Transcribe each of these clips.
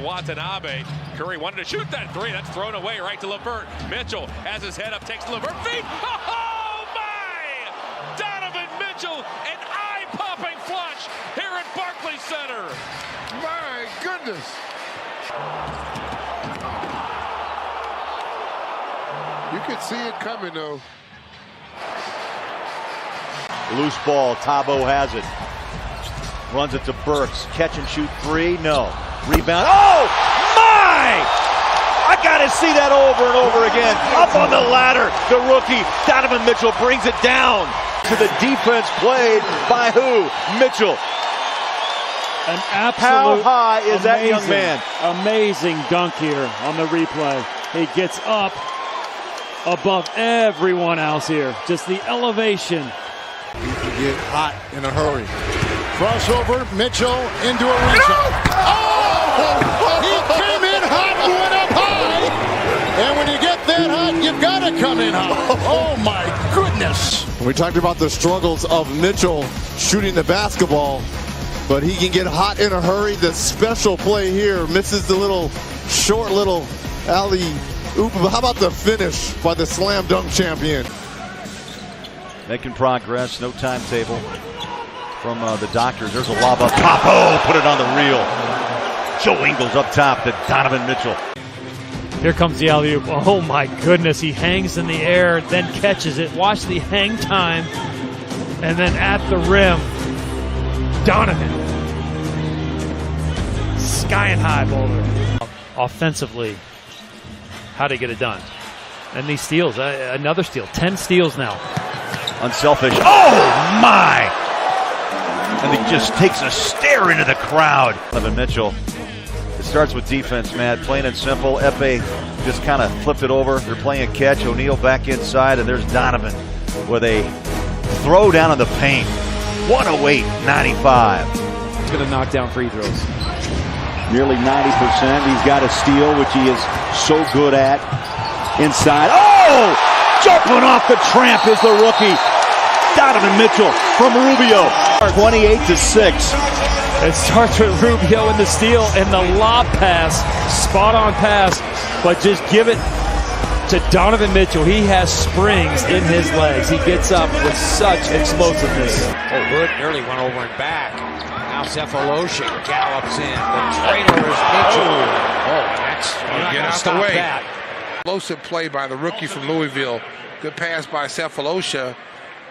to Watanabe. Curry wanted to shoot that three. That's thrown away right to LeVert. Mitchell has his head up, takes LeVert feet. Oh my! Donovan Mitchell, an eye-popping flush here at Barclays Center. My goodness. You could see it coming though. Loose ball, Thabo has it. Runs it to Burks. Catch and shoot three, no. Rebound, oh my! I gotta see that over and over again. Up on the ladder, the rookie, Donovan Mitchell brings it down to the defense played by who? Mitchell. An absolute How high is that young man? Amazing dunk here on the replay. He gets up above everyone else here. Just the elevation. You can get hot in a hurry. Crossover, Mitchell into a reach. Oh! He came in hot and went up high. And when you get that hot, you've got to come in hot. Oh my goodness. We talked about the struggles of Mitchell shooting the basketball, but he can get hot in a hurry. The special play here misses the short little alley oop. How about the finish by the slam dunk champion? Making progress, no timetable from the doctors. There's a lob up top. Oh, put it on the reel. Joe Ingles up top to Donovan Mitchell. Here comes the alley-oop. Oh my goodness, he hangs in the air, then catches it. Watch the hang time, and then at the rim, Donovan. Sky and high boulder. Offensively, how to get it done. And these steals, another steal, 10 steals now. Unselfish. Oh my! And he just takes a stare into the crowd. Donovan Mitchell. It starts with defense, man. Plain and simple. Epe just kind of flipped it over. They're playing a catch. O'Neal back inside, and there's Donovan with a throw down in the paint. 108-95. He's going to knock down free throws. Nearly 90%. He's got a steal, which he is so good at. Inside. Oh! Jumping off the tramp is the rookie. Donovan Mitchell from Rubio. 28-6. It starts with Rubio in the steal and the lob pass. Spot on pass. But just give it to Donovan Mitchell. He has springs in his legs. He gets up with such explosiveness. Oh, Hood nearly went over and back. Now Cephalosha gallops in. The trainer is Mitchell. Oh, that's get out the way. That. Explosive play by the rookie from Louisville. Good pass by Cephalosha.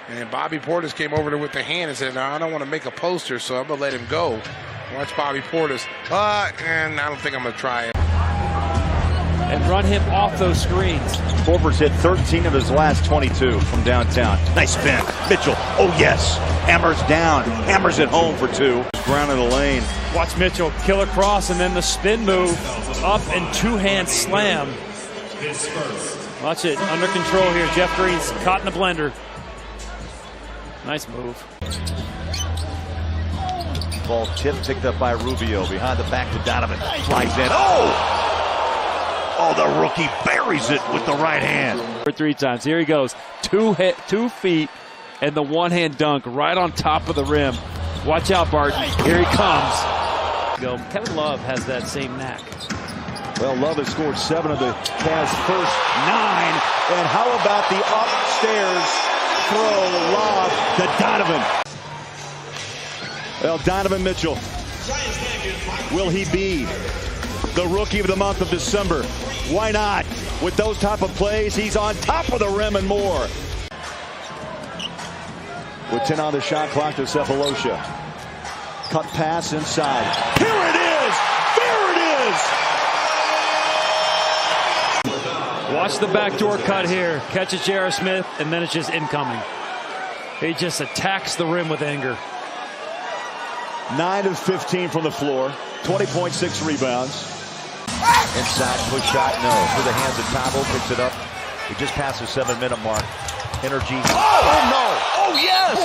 And Bobby Portis came over there with the hand and said, no, I don't want to make a poster, so I'm going to let him go. Watch Bobby Portis. And I don't think I'm going to try it. And run him off those screens. Korver's hit 13 of his last 22 from downtown. Nice spin. Mitchell. Oh, yes. Hammers down. Hammers it home for two. Brown in the lane. Watch Mitchell kill across and then the spin move. Up and two-hand slam. Watch it. Under control here. Jeff Green's caught in the blender. Nice move. Ball tipped, picked up by Rubio. Behind the back to Donovan. Flies in. Oh! Oh, the rookie buries it with the right hand. For 3 times. Here he goes. 2 feet and the one-hand dunk right on top of the rim. Watch out, Barton. Here he comes. Kevin Love has that same knack. Well, Love has scored 7 of the Cavs' first 9. And how about the upstairs throw lob to Donovan? Well, Donovan Mitchell, will he be the rookie of the month of December? Why not? With those type of plays, he's on top of the rim and more. With 10 on the shot clock to Cephalosha. Cut pass inside. Here it is! There it is! Watch the backdoor cut here. Catches J.R. Smith, and then it's just incoming. He just attacks the rim with anger. 9 of 15 from the floor. 20.6 rebounds. Inside push shot, no. Through the hands of Thabo, picks it up. He just passed the 7-minute mark. Energy. Oh no! Oh yes!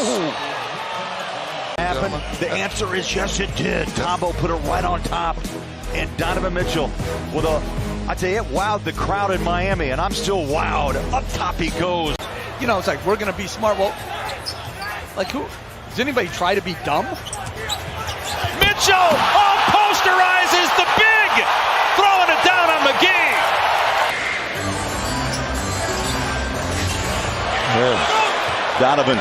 Happened. The answer is yes, it did. Thabo put it right on top. And Donovan Mitchell with I tell you, it wowed the crowd in Miami, and I'm still wowed. Up top he goes. You know, it's like, we're going to be smart. Well, like, who? Does anybody try to be dumb? Mitchell posterizes the big Donovan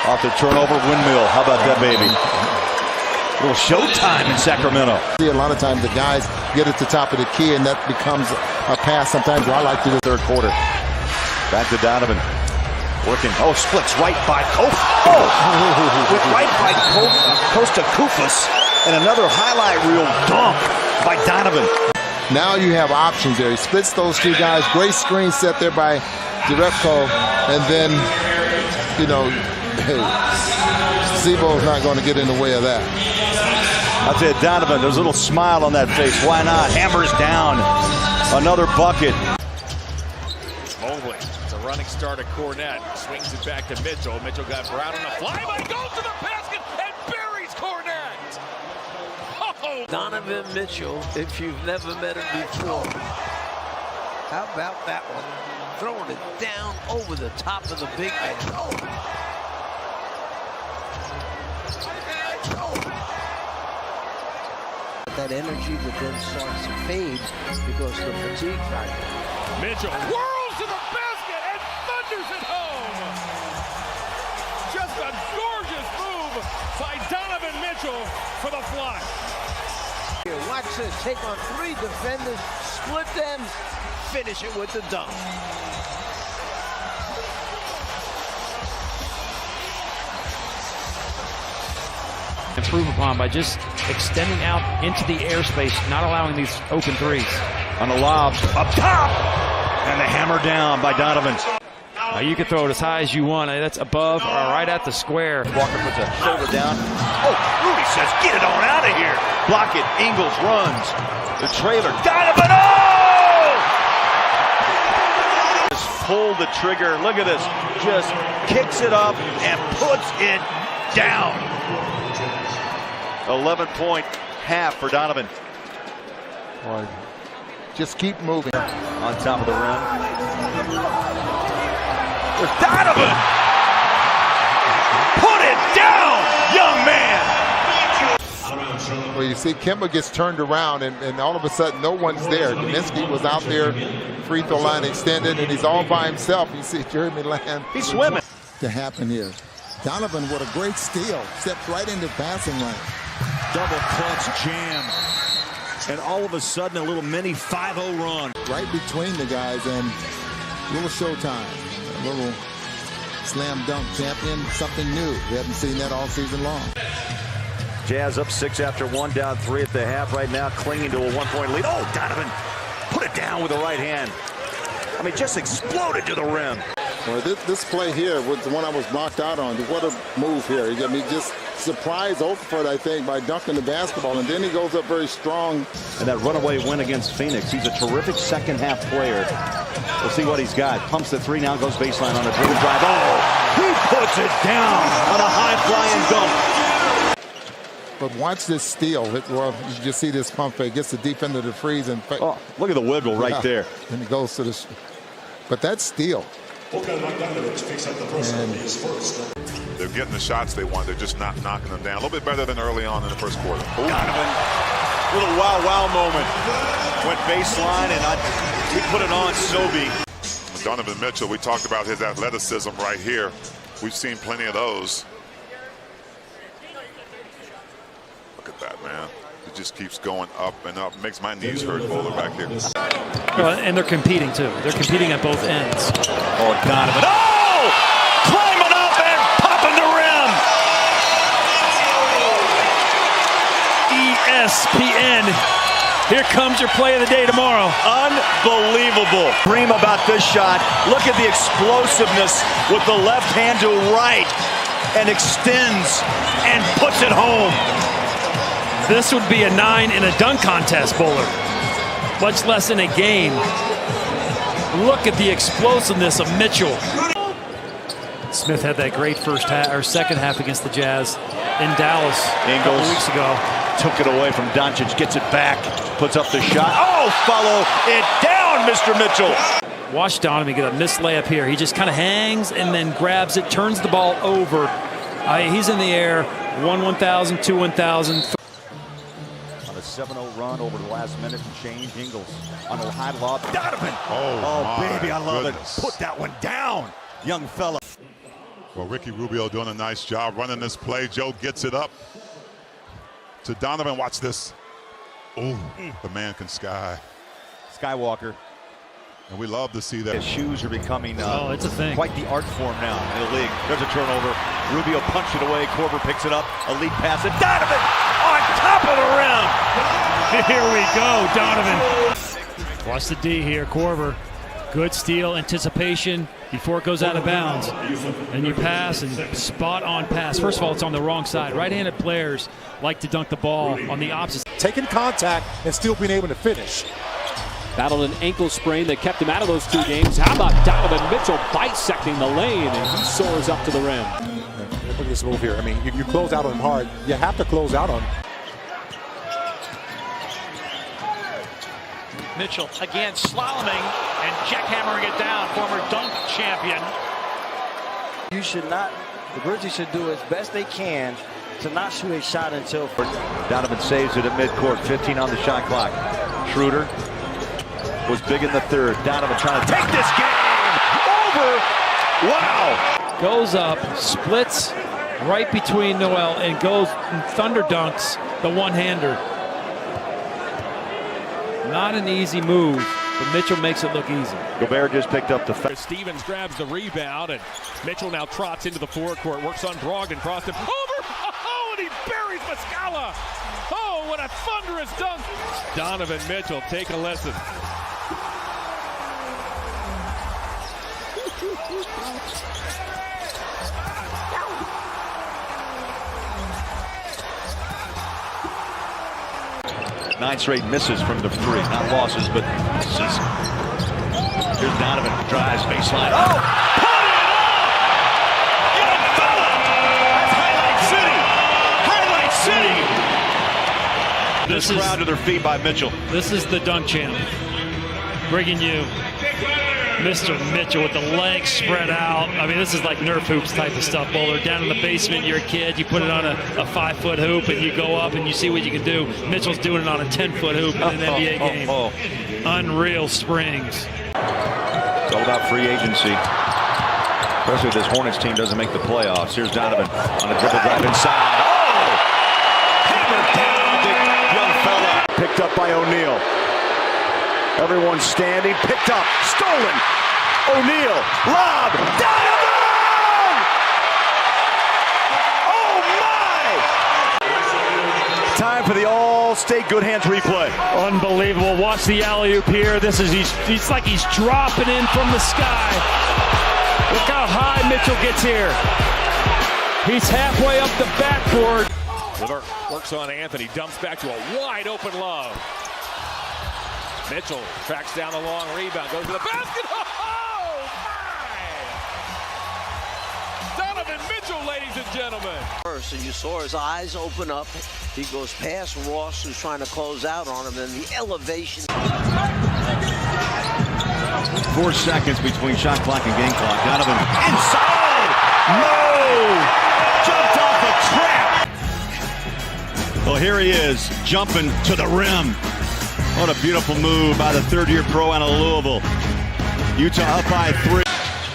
off the turnover windmill. How about that, baby? A little showtime in Sacramento. See, a lot of times the guys get at the top of the key, and that becomes a pass. Sometimes I like to do the third quarter. Back to Donovan. Working. Oh, splits right by Kof. Oh! Went right by Costa Kufus. And another highlight reel dunk by Donovan. Now you have options there. He splits those two guys. Great screen set there by Direcco. And then, you know, hey, Sebo's not going to get in the way of that. I'll tell you, Donovan, there's a little smile on that face. Why not? Hammers down. Another bucket. Mobley, it's a running start at Cornette. Swings it back to Mitchell. Mitchell got Brown on the fly, but he goes to the basket and buries Cornette. Oh! Donovan Mitchell, if you've never met him before. How about that one? Throwing it down over the top of the big man. That energy would then start to fade because of the fatigue factor. Mitchell whirls to the basket and thunders it home. Just a gorgeous move by Donovan Mitchell for the fly. Here, watch this. Take on 3 defenders, split them, finish it with the dunk. Improve upon by just extending out into the airspace, not allowing these open threes. On the lob, up top, and the hammer down by Donovan. You can throw it as high as you want. That's above or right at the square. Walker puts a shoulder down. Oh, Rudy says, get it on out of here. Block it. Ingles runs. The trailer. Donovan. Oh! Just pulled the trigger. Look at this. Just kicks it up and puts it down. 11-point half for Donovan. Boy, just keep moving. On top of the rim. There's Donovan! Put it down, young man! Well, you see Kemba gets turned around, and all of a sudden no one's there. Kaminsky was out there, free throw line extended, and he's all by himself. You see Jeremy Lamb. He's swimming. To happen here. Donovan with a great steal. Steps right into passing lane. Double clutch jam. And all of a sudden, a little mini 5-0 run. Right between the guys, and a little showtime. A little slam dunk champion, something new. We haven't seen that all season long. Jazz up 6 after 1, down 3 at the half right now, clinging to a 1-point lead. Oh, Donovan put it down with the right hand. I mean, just exploded to the rim. Well, this play here was the one I was knocked out on. What a move here. I mean, just surprised Okafor, I think, by dunking the basketball, and then he goes up very strong. And that runaway win against Phoenix. He's a terrific second-half player. We'll see what he's got. Pumps the 3, now goes baseline on a dribble drive. Oh, he puts it down on a high-flying dunk. But watch this steal. Well, you just see this pump fake. Gets the defender to freeze and fake. Oh, look at the wiggle right there. And he goes to the. But that steal. And they're getting the shots they want. They're just not knocking them down. A little bit better than early on in the first quarter. Donovan, little wow moment. Went baseline and he put it on Sobe. Donovan Mitchell, we talked about his athleticism right here. We've seen plenty of those. Look at that, man. It just keeps going up and up. Makes my knees hurt, Bowler, back here. Well, and they're competing too. They're competing at both ends. Oh, Donovan. Oh! Climbing up and popping the rim. ESPN. Here comes your play of the day tomorrow. Unbelievable. Dream about this shot. Look at the explosiveness with the left hand to right and extends and puts it home. This would be a 9 in a dunk contest, Bowler. Much less in a game. Look at the explosiveness of Mitchell. Smith had that great first half or second half against the Jazz in Dallas a couple weeks ago. Took it away from Doncic, gets it back, puts up the shot. Oh, follow it down, Mr. Mitchell. Watch Donovan get a missed layup here. He just kind of hangs and then grabs it, turns the ball over. He's in the air. 1-1,000, 2-1,000. 7-0 run over the last minute and change. Ingles on a high lob. Donovan. Oh baby, I love goodness. it. Put that one down, young fella. Well, Ricky Rubio doing a nice job running this play. Joe gets it up to Donovan. Watch this. Oh, the man can sky. Skywalker. And we love to see that. His shoes are becoming it's a thing. quite the art form now in the league. There's a turnover. Rubio punched it away. Korver picks it up. A lead pass. And Donovan on top of the rim. Here we go, Donovan. Watch the D here, Korver. Good steal, anticipation before it goes out of bounds. And you pass, and spot on pass. First of all, it's on the wrong side. Right-handed players like to dunk the ball on the opposite. Taking contact and still being able to finish. Battled an ankle sprain that kept him out of those 2 games. How about Donovan Mitchell bisecting the lane, and he soars up to the rim. Look at this move here. I mean, you close out on him hard. You have to close out on him. Mitchell again slaloming and jackhammering it down, former dunk champion. You should not, the Grizzlies should do as best they can to not shoot a shot until. Donovan saves it at midcourt. 15 on the shot clock. Schroeder was big in the third. Donovan trying to take this game over. Wow. Goes up, splits right between Noel, and goes and thunder dunks the one-hander. Not an easy move, but Mitchell makes it look easy. Gobert just picked up the foul. Stevens grabs the rebound, and Mitchell now trots into the forecourt, works on Brogdon, crossed him over. Oh, and he buries Muscala. Oh, what a thunderous dunk. Donovan Mitchell, take a lesson. Nine straight misses from the three. Not losses, but misses. Here's Donovan. Drives baseline. Oh! Put it up! Young fella! That's Highlight City! Highlight City! This crowd to their feet by Mitchell. This is the dunk champ. Bringing you Mr. Mitchell with the legs spread out. I mean, this is like Nerf hoops type of stuff, Bowler. Down in the basement, you're a kid, you put it on a 5-foot hoop, and you go up and you see what you can do. Mitchell's doing it on a 10-foot hoop in an NBA game. Unreal springs. It's all about free agency. Especially if this Hornets team doesn't make the playoffs. Here's Donovan on a dribble drive inside. Oh! Hammered down, big young fella. Picked up by O'Neal. Everyone standing, picked up, stolen. O'Neal, lob, Donovan! Oh my! Time for the All-State Good Hands replay. Unbelievable. Watch the alley-oop here. This is he's like he's dropping in from the sky. Look how high Mitchell gets here. He's halfway up the backboard. Levert works on Anthony, dumps back to a wide open Love. Mitchell tracks down the long rebound, goes to the basket. Oh, my! Donovan Mitchell, ladies and gentlemen. First, and you saw his eyes open up. He goes past Ross, who's trying to close out on him, and the elevation. 4 seconds between shot clock and game clock. Donovan inside. No! Jumped off a trap. Well, here he is, jumping to the rim. What a beautiful move by the third-year pro out of Louisville. Utah up by 3.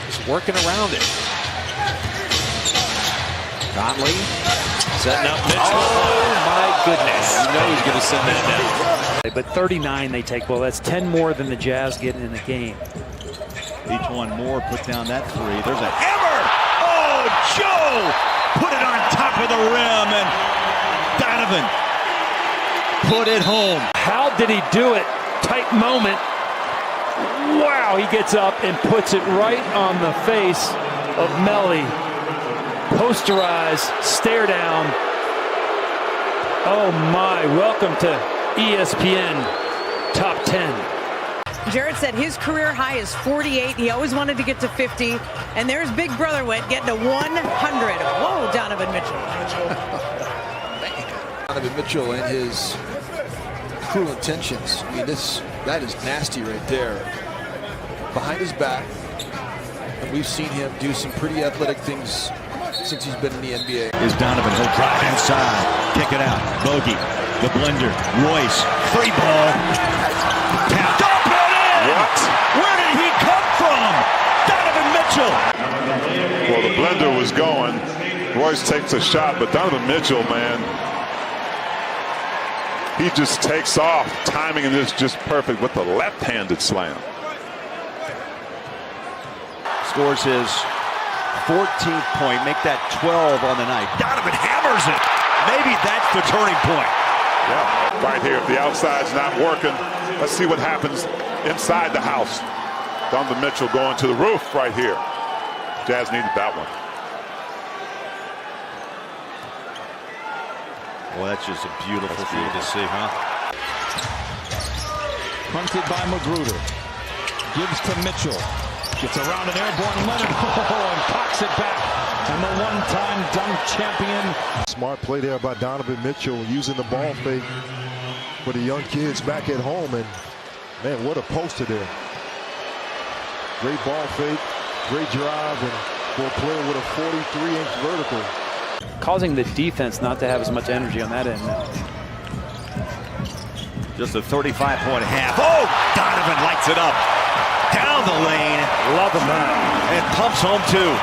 He's working around it. Conley setting up Mitchell. Oh, my goodness. You know he's going to send that down. But 39 they take. Well, that's 10 more than the Jazz get in the game. Each one more put down that 3. There's a hammer. Oh, Joe put it on top of the rim, and Donovan put it home. How did he do it? Tight moment. Wow, he gets up and puts it right on the face of Melly. Posterized, stare down. Oh my, welcome to ESPN Top 10. Jared said his career high is 48. He always wanted to get to 50. And there's Big Brother went getting to 100. Whoa, Donovan Mitchell. Donovan Mitchell and his cruel intentions. I mean, that is nasty right there. Behind his back. And we've seen him do some pretty athletic things since he's been in the NBA. Is Donovan, he'll drive inside, kick it out. Bogey, the blender, Royce, free ball. Tapped up and in! What? Where did he come from? Donovan Mitchell. Well, the blender was good. Royce takes a shot, but Donovan Mitchell, man, he just takes off. Timing in this just perfect with the left-handed slam. Scores his 14th point, make that 12 on the night. Donovan hammers it. Maybe that's the turning point. Yeah, right here. If the outside's not working, let's see what happens inside the house. Donovan Mitchell going to the roof right here. Jazz needed that one. Well, that's just a beautiful thing to see, huh? Punted by Magruder. Gives to Mitchell. Gets around an airborne Leonard. And cocks it back. And the one-time dunk champion. Smart play there by Donovan Mitchell using the ball fake for the young kids back at home. And, man, what a poster there. Great ball fake, great drive, and for a player with a 43-inch vertical. Causing the defense not to have as much energy on that end now. Just a 35-point half. Oh, Donovan lights it up. Down the lane. Loving that. And pumps home, too.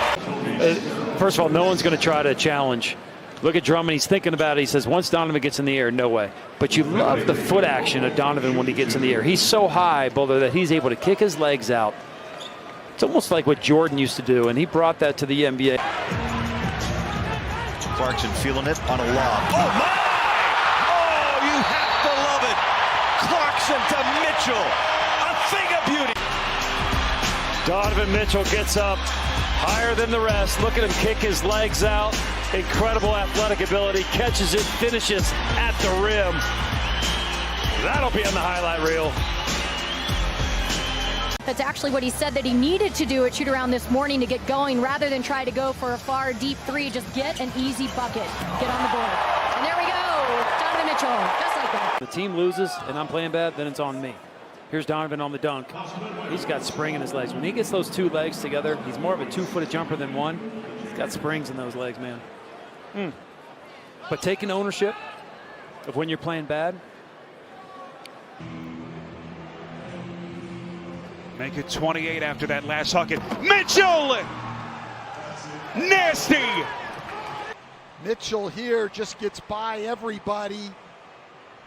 First of all, no one's going to try to challenge. Look at Drummond. He's thinking about it. He says, once Donovan gets in the air, no way. But you love the foot action of Donovan when he gets in the air. He's so high, Boulder, that he's able to kick his legs out. It's almost like what Jordan used to do, and he brought that to the NBA. Clarkson feeling it on a lob. Oh, my! Oh, you have to love it. Clarkson to Mitchell. A thing of beauty. Donovan Mitchell gets up higher than the rest. Look at him kick his legs out. Incredible athletic ability. Catches it, finishes at the rim. That'll be on the highlight reel. That's actually what he said that he needed to do at shoot-around this morning to get going rather than try to go for a far deep three. Just get an easy bucket. Get on the board. And there we go. Donovan Mitchell, just like that. The team loses and I'm playing bad, then it's on me. Here's Donovan on the dunk. He's got spring in his legs. When he gets those two legs together, he's more of a two-footed jumper than one. He's got springs in those legs, man. But taking ownership of when you're playing bad. Make it 28 after that last bucket. Mitchell! Nasty! Mitchell here just gets by everybody.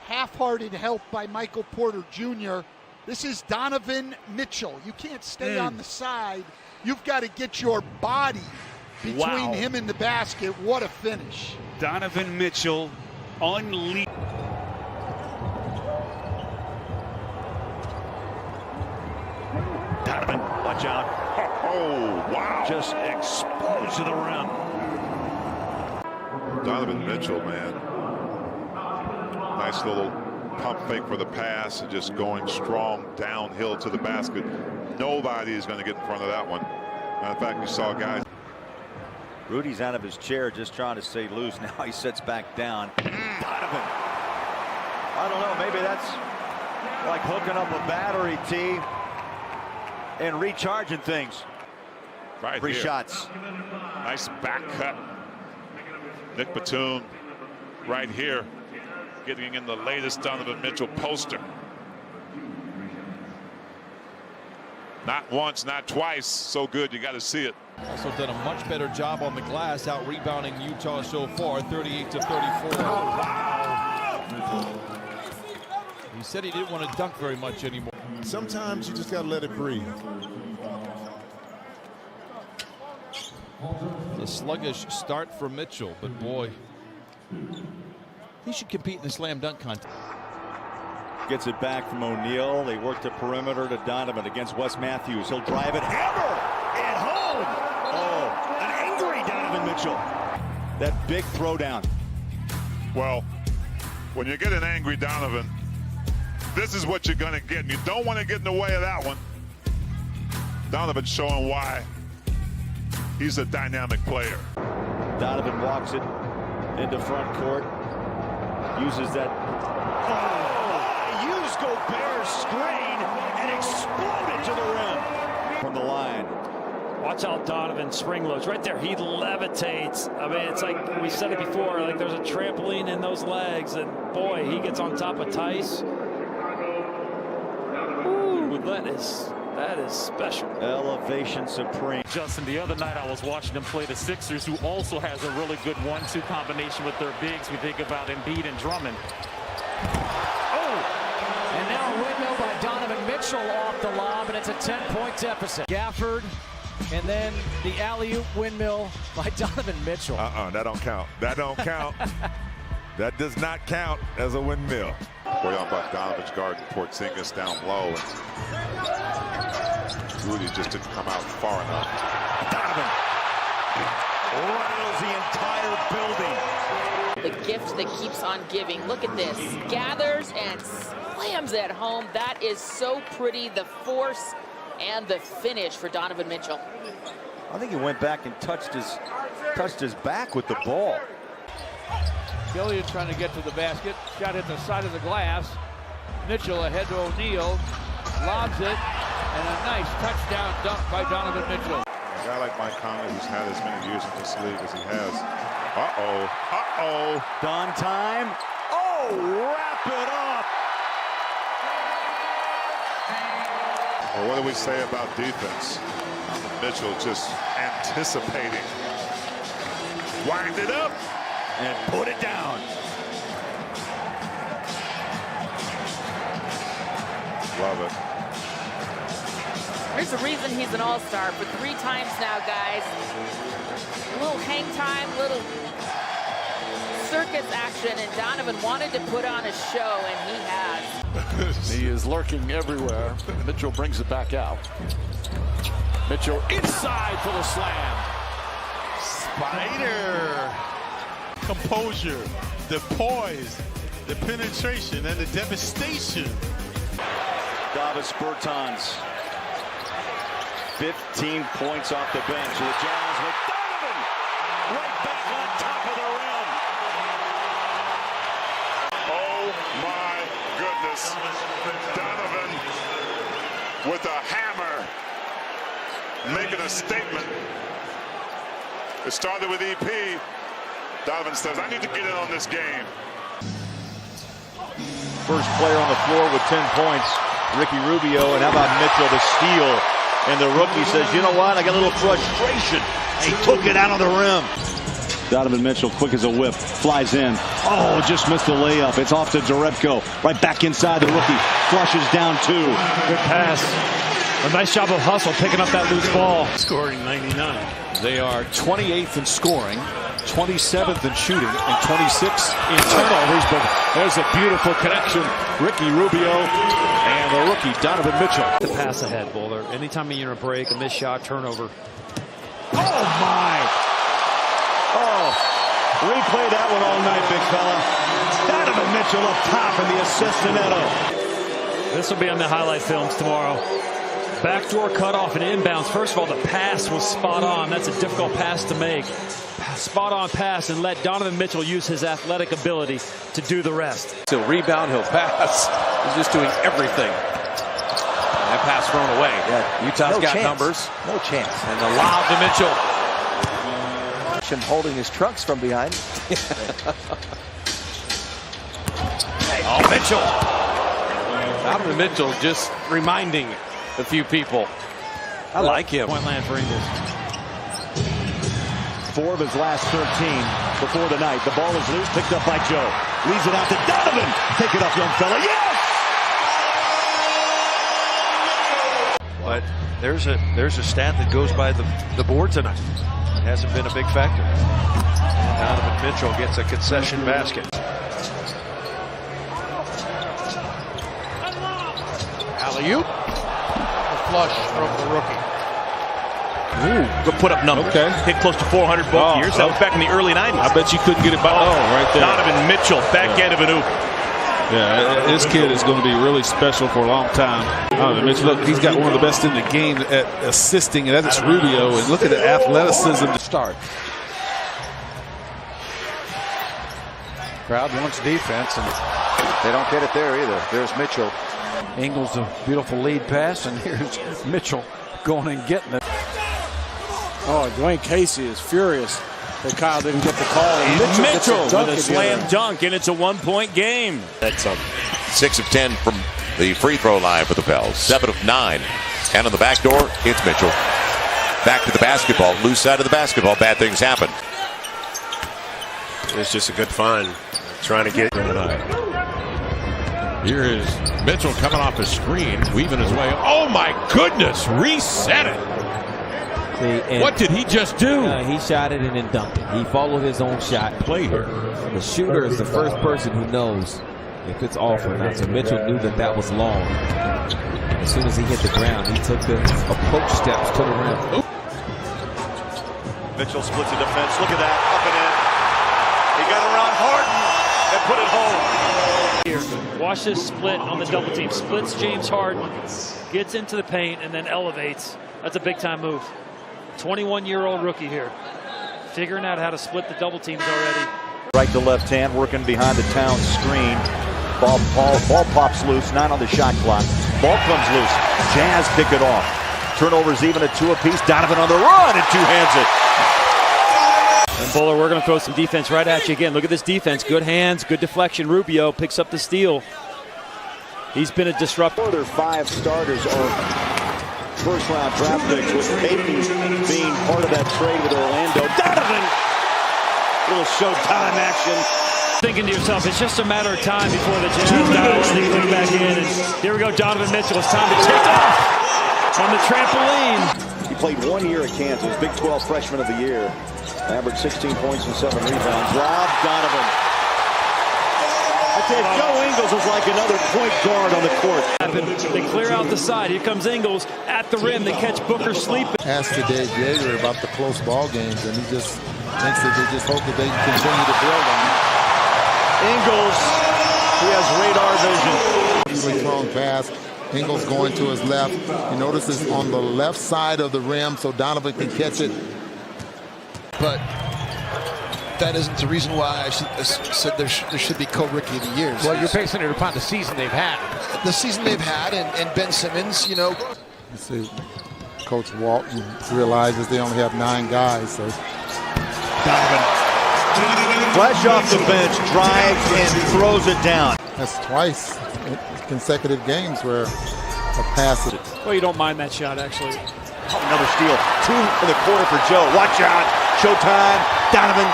Half-hearted help by Michael Porter Jr. This is Donovan Mitchell. You can't stay on the side. You've got to get your body between him and the basket. What a finish. Donovan Mitchell unleashed. Donovan, watch out. Oh, wow. Just explodes to the rim. Donovan Mitchell, man. Nice little pump fake for the pass and just going strong downhill to the basket. Nobody is going to get in front of that one. Matter of fact, you saw guys. Rudy's out of his chair just trying to stay loose. Now he sits back down. Donovan. I don't know. Maybe that's like hooking up a battery, T, and recharging things. Right Three here. shots. Nice back cut. Nick Batum right here getting in the latest Donovan Mitchell poster. Not once, not twice. So good, you got to see it. Also done a much better job on the glass, out rebounding Utah so far, 38 to 34. Oh, wow. He said he didn't want to dunk very much anymore. Sometimes you just got to let it breathe. A sluggish start for Mitchell, but boy, he should compete in the slam dunk contest. Gets it back from O'Neal. They work the perimeter to Donovan against Wes Matthews. He'll drive it. Hammer! And home! Oh, an angry Donovan Mitchell. That big throwdown. Well, when you get an angry Donovan, this is what you're going to get. And you don't want to get in the way of that one. Donovan showing why he's a dynamic player. Donovan walks it into front court. Uses that. Used Gobert's screen and exploded to the rim from the line. Watch out, Donovan spring loads right there. He levitates. I mean, it's like we said it before, like there's a trampoline in those legs, and boy, he gets on top of Tice. Ooh, That is special. Elevation supreme. Justin, the other night I was watching them play the Sixers, who also has a really good 1-2 combination with their bigs. We think about Embiid and Drummond. And now a windmill by Donovan Mitchell off the lob, and it's a 10-point deficit. Gafford, and then the alley-oop windmill by Donovan Mitchell. That don't count. That don't count. That does not count as a windmill. Boy on by Donovan's guard, Porzingis down low. And Rudy just didn't come out far enough. Donovan rattles the entire building. The gift that keeps on giving. Look at this. Gathers and slams at home. That is so pretty. The force and the finish for Donovan Mitchell. I think he went back and touched his back with the ball. Gillian trying to get to the basket. Shot hit the side of the glass. Mitchell ahead to O'Neal. Lobs it. And a nice touchdown dunk by Donovan Mitchell. A guy like Mike Conley, who's had as many years in this league as he has. Uh-oh. Done time. Oh, wrap it up. Well, what do we say about defense? Mitchell just anticipating. Wind it up. And put it down. Love it. There's a reason he's an all-star for 3 times now, guys. A little hang time, little circus action, and Donovan wanted to put on a show, and he has. He is lurking everywhere. Mitchell brings it back out. Mitchell inside for the slam. Spider. Composure, the poise, the penetration, and the devastation. Davis Bertans, 15 points off the bench. The Jazz with Donovan right back on top of the rim. Oh my goodness. Donovan with a hammer, making a statement. It started with EP. Donovan says, I need to get in on this game. First player on the floor with 10 points, Ricky Rubio, and how about Mitchell, the steal? And the rookie says, you know what, I got a little frustration. He took it out on the rim. Donovan Mitchell, quick as a whip, flies in. Oh, just missed the layup. It's off to Jerebko. Right back inside the rookie. Flushes down 2. Good pass. A nice job of hustle picking up that loose ball. Scoring 99. They are 28th in scoring, 27th in shooting, and 26th in turnovers. But there's a beautiful connection. Ricky Rubio and the rookie, Donovan Mitchell. The pass ahead, Bowler. Anytime you're in a break, a missed shot, turnover. Oh, my. Oh, replay that one all night, big fella. Donovan Mitchell up top and the assist to Neto. This will be on the highlight films tomorrow. Backdoor cutoff and inbounds. First of all, the pass was spot on. That's a difficult pass to make. Spot on pass, and let Donovan Mitchell use his athletic ability to do the rest. He'll rebound, he'll pass. He's just doing everything. And that pass thrown away. Yeah, Utah's got chance. numbers. No chance. And the lob to Mitchell. Him holding his trunks from behind. Oh, Mitchell. Donovan Mitchell just reminding a few people. I like him. Point land for Ingles. 4 of his last 13 before the night. The ball is loose, picked up by Joe. Leaves it out to Donovan. Take it up, young fella. Yes! But there's a stat that goes by the board tonight. It hasn't been a big factor. Donovan Mitchell gets a concession basket. Alley-oop. Flush from the rookie. Ooh, put up numbers. Okay. Hit close to 400 both years. That was back in the early 90s. I bet you couldn't get it by. Oh, right there. Donovan Mitchell, backhand of an oop. Yeah, this kid is going to be really special for a long time. Donovan Mitchell, look, he's got one of the best in the game at assisting, and that's Rubio. And look at the athleticism to start. Crowd wants defense, and they don't get it there either. There's Mitchell. Ingles, a beautiful lead pass, and here's Mitchell going and getting it. Oh, Dwayne Casey is furious that Kyle didn't get the call. And Mitchell gets a dunk with a slam dunk, and it's a 1-point game. That's 6 of 10 from the free throw line for the Pels. 7 of 9. And on the back door, it's Mitchell. Back to the basketball. Loose side of the basketball. Bad things happen. It's just a good find. Trying to get Here is Mitchell coming off a screen, weaving his way. Oh my goodness, reset it. What did he just do? He shot it and then dunked it. He followed his own shot. Play here. The shooter is the first person who knows if it's off or not. So Mitchell knew that that was long. As soon as he hit the ground, he took the approach steps to the rim. Mitchell splits the defense. Look at that, up and in. He got around Harden and put it home. Here, watch this split on the double team. Splits James Harden, gets into the paint, and then elevates. That's a big-time move. 21-year-old rookie here, figuring out how to split the double teams already. Right to left hand, working behind the town screen. Ball pops loose, 9 on the shot clock. Ball comes loose. Jazz pick it off. Turnovers even at 2 apiece. Donovan on the run and two-hands it. And Buller, we're going to throw some defense right at you again. Look at this defense. Good hands, good deflection. Rubio picks up the steal. He's been a disruptor. Their 5 starters are first-round draft picks, with Peyton being part of that trade with Orlando. Donovan! Little Showtime action. Thinking to yourself, it's just a matter of time before the Jazz dial and they click back in. And here we go, Donovan Mitchell. It's time to take off on the trampoline. He played 1 year at Kansas, Big 12 Freshman of the Year. Averaged 16 points and 7 rebounds. Rob Donovan. I tell you, Joe Ingles is like another point guard on the court. They clear out the side. Here comes Ingles at the rim. They catch Booker sleeping. Asked today Jaeger about the close ball games, and he just thinks that they just hope that they can continue to build on it. Ingles, he has radar vision. Really strong pass. Ingles going to his left. You notice it's on the left side of the rim, so Donovan can catch it. But that isn't the reason why I said there should be co-rookie of the year. Well, you're basing it upon the season they've had. The season they've had, and Ben Simmons, you know. You see, Coach Walton realizes they only have 9 guys, so. Donovan. Flash off the bench, drives and throws it down. That's twice in consecutive games where a pass. Well, you don't mind that shot, actually. Another steal. 2 in the corner for Joe. Watch out. Showtime. Donovan.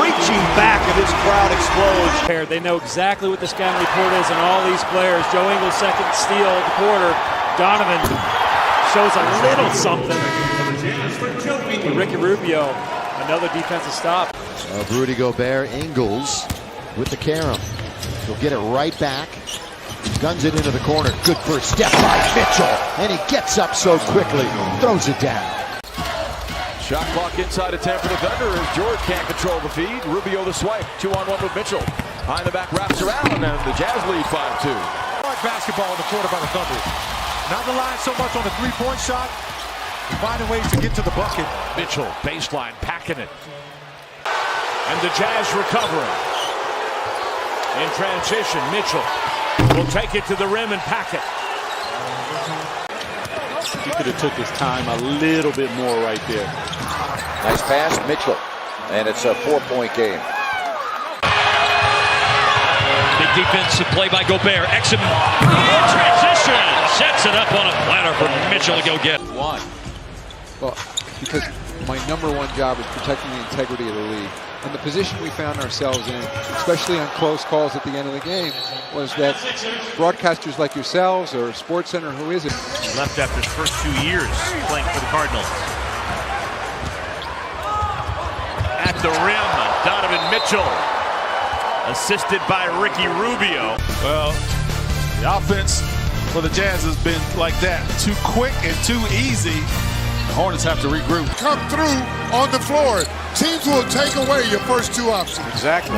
Reaching back, and this crowd explodes. They know exactly what the scouting report is on all these players. Joe Ingles, second steal of the quarter. Donovan shows a little something. And Ricky Rubio, another defensive stop. Rudy Gobert, Ingles with the carom. He'll get it right back. Guns it into the corner. Good first step by Mitchell. And he gets up so quickly. Throws it down. Shot clock inside of 10 for the Thunder as George can't control the feed. Rubio the swipe. 2-on-1 with Mitchell. Behind the back wraps around, and the Jazz lead 5-2. Basketball in the quarter by the Thunder. Not relying so much on the three-point shot, finding ways to get to the bucket. Mitchell, baseline, packing it. And the Jazz recovering. In transition, Mitchell will take it to the rim and pack it. He could have took his time a little bit more right there. Nice pass, Mitchell. And it's a 4-point game. Big defensive play by Gobert. Exum in transition. Sets it up on a platter for Mitchell to go get. Why? Well, because my #1 job is protecting the integrity of the league. And the position we found ourselves in, especially on close calls at the end of the game, was that broadcasters like yourselves or SportsCenter, who is it? He left after his first 2 years playing for the Cardinals. At the rim, Donovan Mitchell, assisted by Ricky Rubio. Well, the offense for the Jazz has been like that. Too quick and too easy. The Hornets have to regroup. Come through on the floor. Teams will take away your first 2 options. Exactly.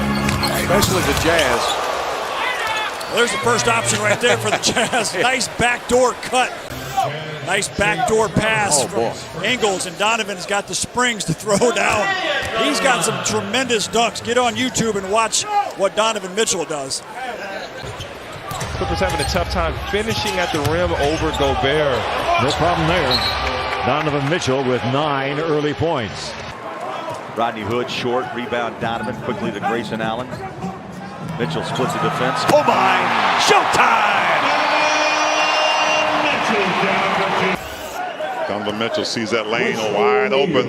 Especially the Jazz. Well, there's the first option right there for the Jazz. Nice backdoor cut. Nice backdoor pass from Ingles, and Donovan's got the springs to throw down. He's got some tremendous dunks. Get on YouTube and watch what Donovan Mitchell does. Clippers having a tough time finishing at the rim over Gobert. No problem there. Donovan Mitchell with 9 early points. Rodney Hood, short, rebound Donovan, quickly to Grayson Allen. Mitchell splits the defense. Oh my! Showtime! Donovan Mitchell sees that lane wide open.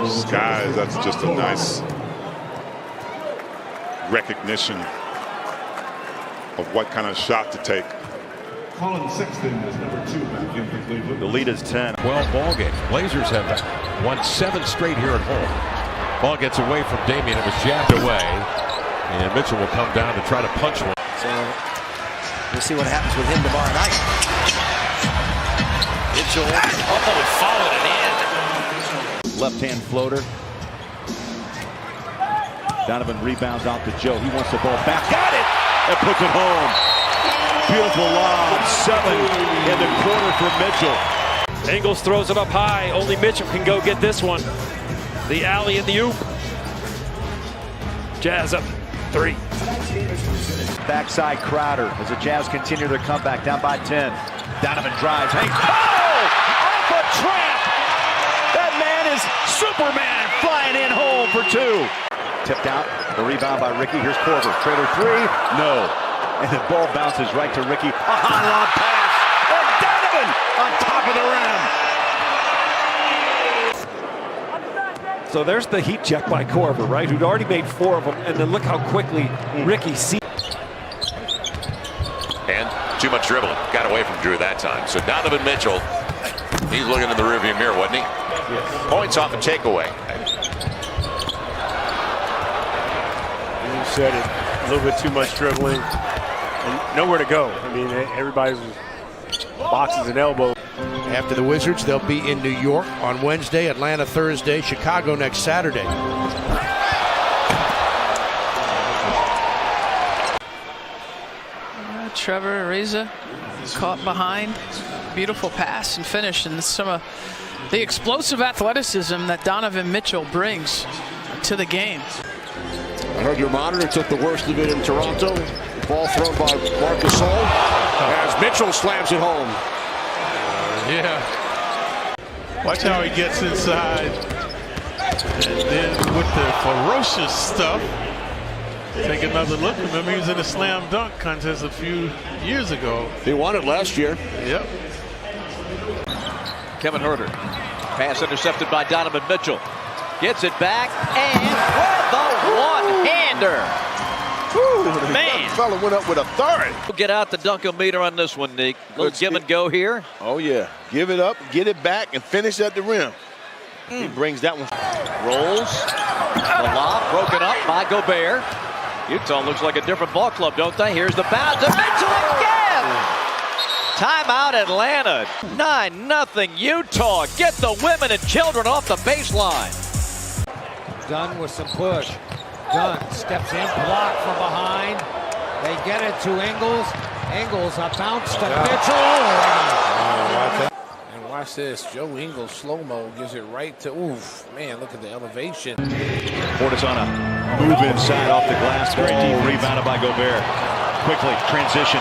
Skies, that's just a nice recognition of what kind of shot to take. Colin Sexton is number 2 back in for Cleveland. The lead is 10. 12 ball games. Blazers have won 7 straight here at home. Ball gets away from Damian. It was jabbed away. And Mitchell will come down to try to punch one. So we'll see what happens with him tomorrow night. Mitchell followed it in. Left-hand floater. Donovan rebounds out to Joe. He wants the ball back. Got it! And puts it home. Beautiful lob. 7 in the corner for Mitchell. Ingles throws it up high. Only Mitchell can go get this one. The alley and the oop. Jazz up 3. Backside Crowder as the Jazz continue their comeback down by 10. Donovan drives. Hank. Oh! Off a trap! That man is Superman flying in home for 2. Tipped out. The rebound by Ricky. Here's Korver. Trailer 3. No. And the ball bounces right to Ricky. A high lob pass. And Donovan on top of the rim. So there's the heat check by Korver, right? Who'd already made 4 of them. And then look how quickly Ricky sees. And too much dribbling. Got away from Drew that time. So Donovan Mitchell, he's looking in the rearview mirror, wasn't he? Yes. Points off a takeaway. You said it. A little bit too much dribbling. And nowhere to go. I mean, everybody's boxes and elbows. After the Wizards, they'll be in New York on Wednesday, Atlanta Thursday, Chicago next Saturday. Trevor Ariza caught behind. Beautiful pass and finish. And some of the explosive athleticism that Donovan Mitchell brings to the game. I heard your monitor took the worst of it in Toronto. The ball thrown by Marc Gasol as Mitchell slams it home. Yeah. Watch how he gets inside. And then with the ferocious stuff, take another look. Remember, he was in a slam dunk contest a few years ago. He won it last year. Yep. Kevin Huerter. Pass intercepted by Donovan Mitchell. Gets it back, and the one-hander. Man. That fella went up with a third. Get out the Dunkometer on this one, Nick. Little give and go here. Oh, yeah. Give it up, get it back, and finish at the rim. He brings that one. Rolls. The lob broken up by Gobert. Utah looks like a different ball club, don't they? Here's the bounce to Mitchell again. Timeout Atlanta. 9-0 Utah. Get the women and children off the baseline. Dunn with some push. Dunn steps in, blocked from behind. They get it to Ingles. Ingles, a bounce to Mitchell. And watch this. Joe Ingles, slow-mo, gives it right to, oof, man, look at the elevation. Portis on a move inside off the glass. Very deep, rebounded by Gobert. Quickly, transition.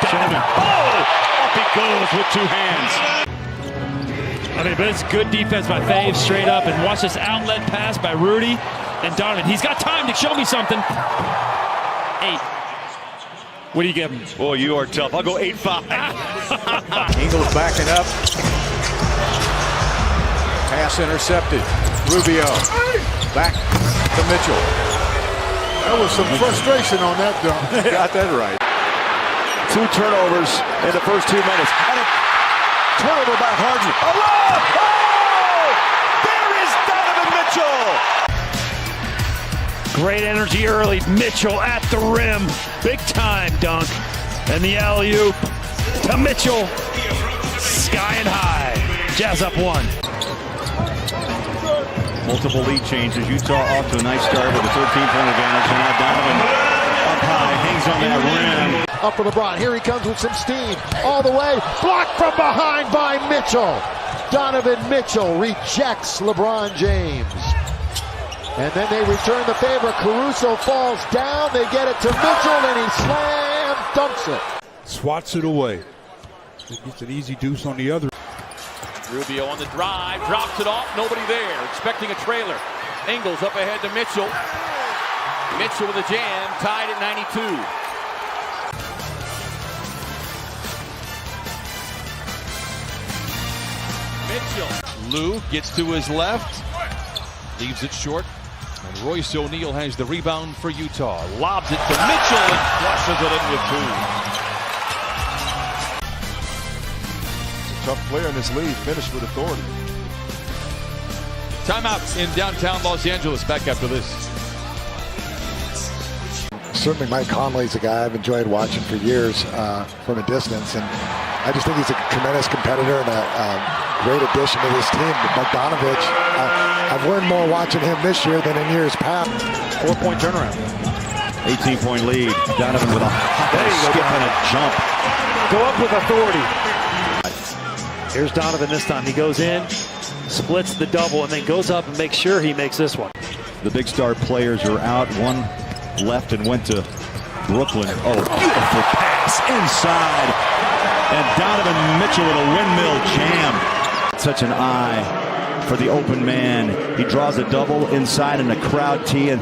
Donovan. Oh! Up he goes with 2 hands. I mean, but it's good defense by Fave, straight up, and watch this outlet pass by Rudy and Donovan. He's got time to show me something. 8. What do you give him? Boy, you are tough. I'll go 8-5. Ingles backing up. Pass intercepted. Rubio. Back to Mitchell. That was some frustration on that dunk. Got that right. 2 turnovers in the first 2 minutes. And a turnover by Harden. Oh! There is Donovan Mitchell! Great energy early. Mitchell at the rim. Big time dunk. And the alley-oop to Mitchell. Sky and high. Jazz up 1. Multiple lead changes. Utah off to a nice start with a 13-point advantage. And now Donovan up high, hangs on that rim. Up for LeBron. Here he comes with some steam. All the way. Blocked from behind by Mitchell. Donovan Mitchell rejects LeBron James. And then they return the favor. Caruso falls down. They get it to Mitchell, and he slam dunks it. Swats it away. He gets an easy deuce on the other. Rubio on the drive, drops it off, nobody there, expecting a trailer. Ingles up ahead to Mitchell. Mitchell with a jam, tied at 92. Mitchell. Lou gets to his left, leaves it short, and Royce O'Neal has the rebound for Utah. Lobs it to Mitchell and flushes it in with two. Tough player in this league, finished with authority. Timeout in downtown Los Angeles. Back after this. Certainly Mike Conley's a guy I've enjoyed watching for years from a distance, and I just think he's a tremendous competitor and a great addition to this team. But Bogdanovich, I've learned more watching him this year than in years past. 4-point turnaround. 18-point lead. Donovan with a hop and a skip and a jump. Go up with authority. Here's Donovan this time. He goes in, splits the double, and then goes up and makes sure he makes this one. The big star players are out. One left and went to Brooklyn. Oh, beautiful pass inside. And Donovan Mitchell with a windmill jam. Such an eye for the open man. He draws a double inside in a crowd tee, and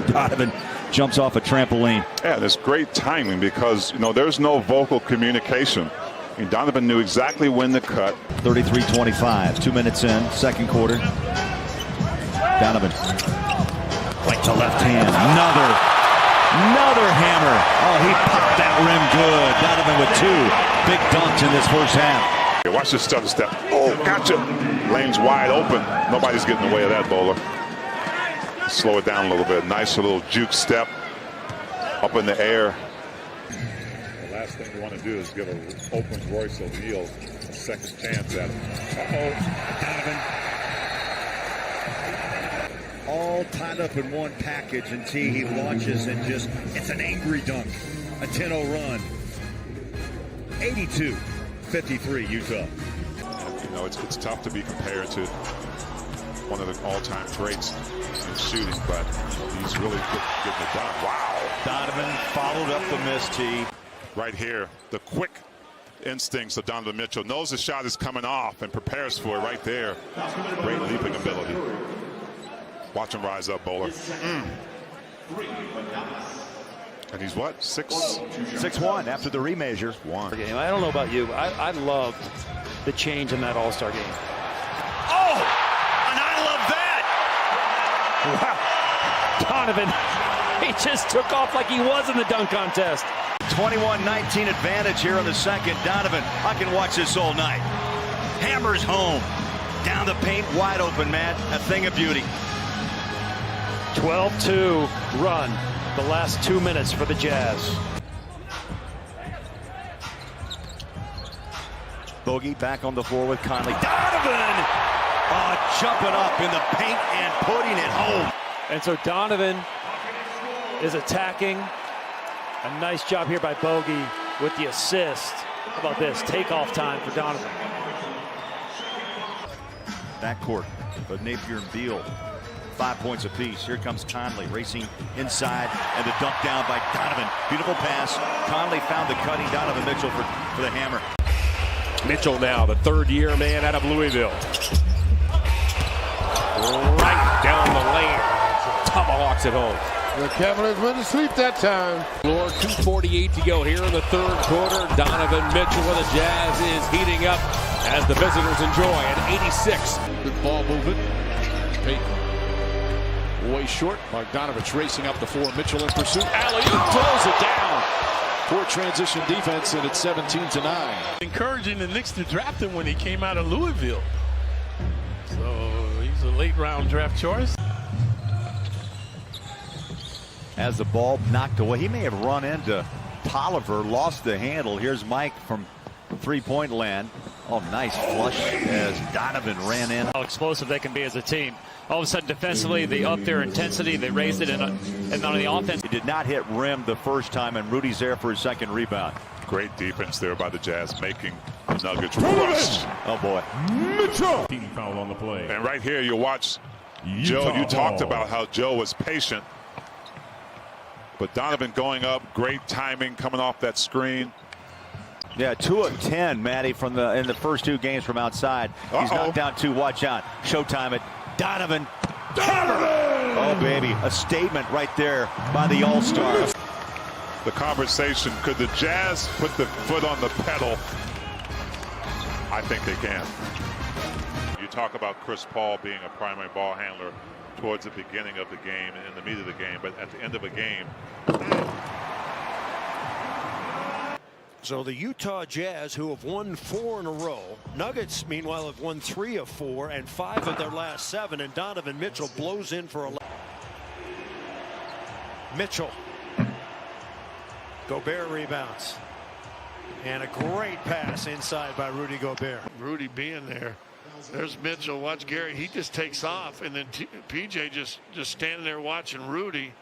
Donovan jumps off a trampoline. Yeah, that's great timing because, there's no vocal communication. And Donovan knew exactly when to cut. 33-25, 2 minutes in, second quarter. Donovan, right to left hand, another hammer. Oh, he popped that rim good. Donovan with two big dunks in this first half. Watch this stutter step. Oh, gotcha. Lane's wide open. Nobody's getting away with that, bowler. Slow it down a little bit. Nice little juke step up in the air. The last thing you want to do is give an open Royce O'Neal a second chance at him. Donovan. All tied up in one package, and he launches and it's an angry dunk. A 10-0 run. 82-53 Utah. It's tough to be compared to one of the all-time greats in shooting, but he's really getting it done. Wow. Donovan followed up the missed tee. Right here, the quick instincts of Donovan Mitchell. Knows the shot is coming off and prepares for it right there. Great leaping ability. Watch him rise up, bowler. And he's what? 6'1" after the remeasure. I don't know about you. I loved the change in that All-Star game. Oh! And I love that! Wow. Donovan, he just took off like he was in the dunk contest. 21-19 advantage here in the second. Donovan, I can watch this all night. Hammers home. Down the paint, wide open, man. A thing of beauty. 12-2 run the last 2 minutes for the Jazz. Bogey back on the floor with Conley. Donovan! Jumping up in the paint and putting it home. And so Donovan is attacking. A nice job here by Bogey with the assist. How about this? Takeoff time for Donovan. Backcourt, but Napier and Beal, 5 points apiece. Here comes Conley racing inside, and the dunk down by Donovan. Beautiful pass. Conley found the cutting. Donovan Mitchell for the hammer. Mitchell now, the third-year man out of Louisville. Right down the lane. Tomahawks at home. The Cavaliers went to sleep that time. Floor, 2:48 to go here in the third quarter. Donovan Mitchell with the Jazz is heating up as the visitors enjoy at 86. Good ball movement. Payton way short. Bogdanovich racing up the floor. Mitchell in pursuit. Alley-oop throws it down. Poor transition defense, and it's 17-9. Encouraging the Knicks to draft him when he came out of Louisville. So he's a late-round draft choice. As the ball knocked away, he may have run into Tolliver, lost the handle. Here's Mike from three-point land. Oh, nice flush as Donovan ran in. How explosive they can be as a team. All of a sudden, defensively, they upped their intensity. They raised it, and on the offense. He did not hit rim the first time, and Rudy's there for his second rebound. Great defense there by the Jazz, making the Nuggets rush. Oh, boy. Mitchell. Team foul on the play. And right here, you'll watch Joe. You talked about how Joe was patient. But Donovan going up, great timing coming off that screen. Yeah, 2 of 10, Matty, in the first 2 games from outside. He's knocked down 2. Watch out. Showtime it. Donovan. Oh, baby, a statement right there by the All-Stars. The conversation, could the Jazz put the foot on the pedal? I think they can. You talk about Chris Paul being a primary ball handler towards the beginning of the game and in the meat of the game, but at the end of a game. So the Utah Jazz, who have won 4 in a row. Nuggets, meanwhile, have won 3 of 4 and 5 of their last 7. And Donovan Mitchell blows in for 11. Mitchell. Gobert rebounds. And a great pass inside by Rudy Gobert. Rudy being there. There's Mitchell. Watch Gary. He just takes off. And then PJ just standing there watching Rudy.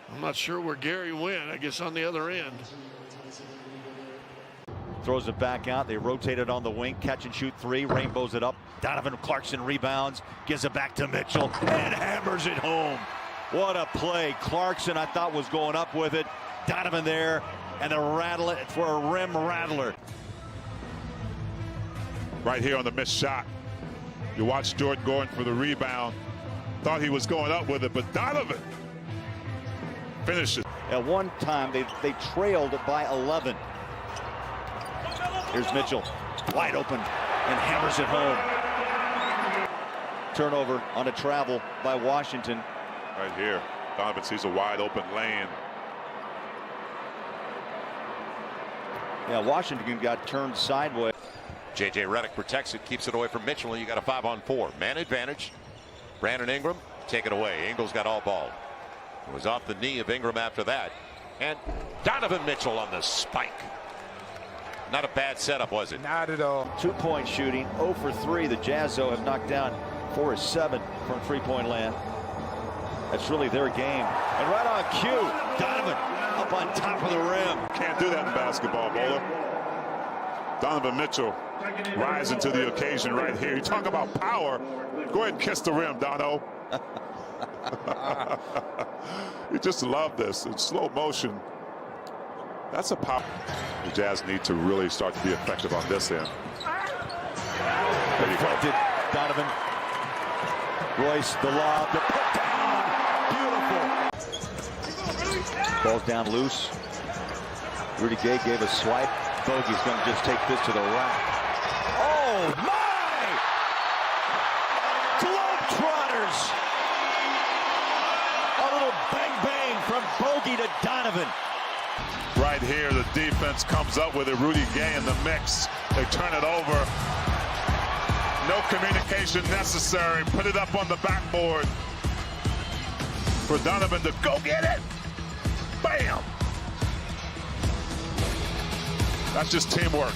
I'm not sure where Gary went. I guess on the other end. Throws it back out. They rotate it on the wing. Catch and shoot 3. Rainbows it up. Donovan Clarkson rebounds. Gives it back to Mitchell. And hammers it home. What a play. Clarkson, I thought, was going up with it. Donovan there. And a rattle it for a rim rattler. Right here on the missed shot. You watch Jordan going for the rebound. Thought he was going up with it, but Donovan finishes. At one time, they trailed by 11. Here's Mitchell, wide open, and hammers it home. Turnover on a travel by Washington. Right here, Donovan sees a wide open lane. Yeah, Washington got turned sideways. J.J. Redick protects it, keeps it away from Mitchell, and you got a 5-on-4. Man advantage. Brandon Ingram, take it away. Ingles got all ball. It was off the knee of Ingram after that. And Donovan Mitchell on the spike. Not a bad setup, was it? Not at all. 2-point shooting, 0 for 3. The Jazz, though, have knocked down 4 of 7 from three-point land. That's really their game. And right on cue, Donovan up on top of the rim. Can't do that in basketball, Bowler. Donovan Mitchell rising to the occasion right here. You talk about power. Go ahead and kiss the rim, Dono. You just love this. In slow motion. That's a pop. The Jazz need to really start to be effective on this end. There you go. Donovan. Royce, the lob, the put down. Beautiful. Ball's down loose. Rudy Gay gave a swipe. Bogey's going to just take this to the rack. Oh, my! Globetrotters! A little bang-bang from Bogey to Donovan. Right here, the defense comes up with it. Rudy Gay in the mix. They turn it over. No communication necessary. Put it up on the backboard for Donovan to go get it. Bam! That's just teamwork.